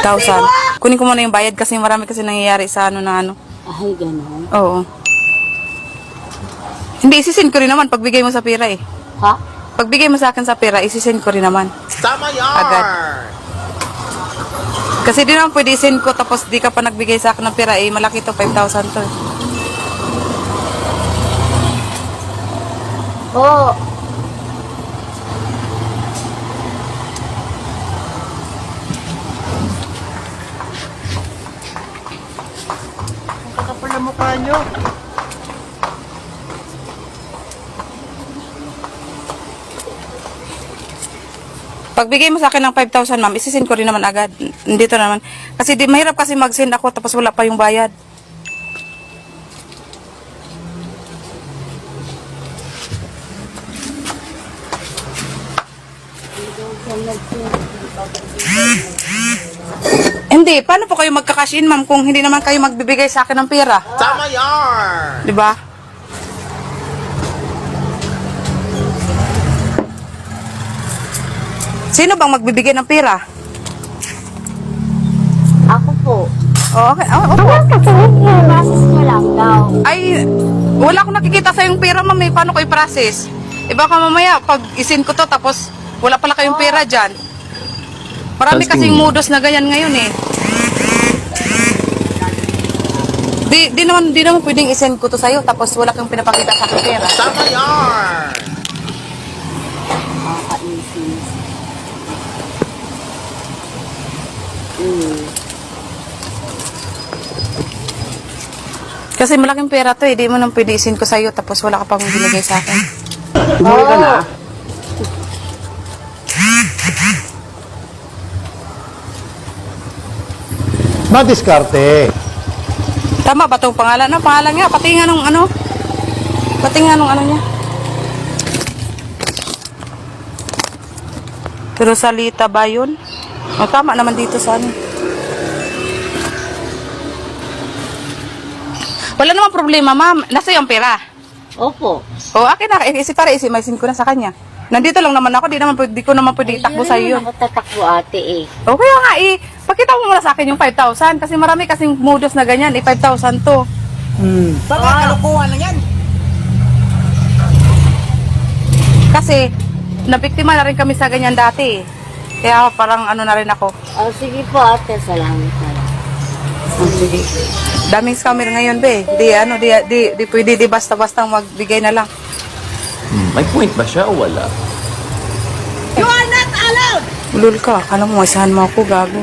5,000. Kunin ko muna yung bayad kasi marami kasi nangyayari sa ano na ano. Ay, gano'n. Oo. Hindi, isisin ko rin naman pagbigay mo sa pera eh. Ha? Pagbigay mo sa akin sa pera, isisin ko rin naman. Tama yan! Agad. Kasi di naman pwede isin ko tapos di ka pa nagbigay sa akin ng pera eh. Malaki to, 5,000 to. Oo. Ang kakapal na mukha nyo. Pagbigay mo sa akin ng 5,000, ma'am, isisin ko rin naman agad. Dito naman. Kasi di, mahirap kasi mag-send ako tapos wala pa yung bayad. Hindi, paano po kayo magka-cash in, ma'am, kung hindi naman kayo magbibigay sa akin ng pera? Tama yan! Di ba? Sino bang magbibigay ng pera? Ako po. Oh, okay. Oh, opo. Process nyo lang daw. Ay, wala akong nakikita sa yung pera, ma'am. Eh. Paano ko i-process? E baka mamaya, pag isin ko to, tapos wala pala kayong pera dyan. Marami kasing modus na ganyan ngayon eh. Di naman pwedeng isend ko to sa'yo, tapos wala kang pinapakita sa akin pera. Tama yan! Nakaka-easy. Kasi malaking pera to eh. Di mo nang pwede isend ko sa'yo, tapos wala ka pang binigay sa akin. Umuwi ka na? Madiskarte. Tama ba itong pangalan? Ano pangalan nga? Pati nga nung ano? Pati nga nung ano niya? Pero salita ba yun? O, tama naman dito sa ano. Wala namang problema, ma'am. Nasa yung pera. Opo. O, akin na. Para isin ko na sa kanya. Nandito lang naman ako. Di ko naman pwede itakbo sa'yo yun. Ako tatakbo ate eh. O, kaya nga pakita mo muna sa akin yung 5,000. Kasi marami kasing modus na ganyan. 5,000 to. Baka kalukuhan na yan! Kasi, nabiktima na rin kami sa ganyan dati. Kaya parang ano na rin ako. Oh, sige po ate, salamat na lang. Sige. Daming scammer ngayon, be. Di pwede di basta-basta magbigay na lang. May point ba siya o wala? Ulul ka. Akala mo, masahan mo ako, gago.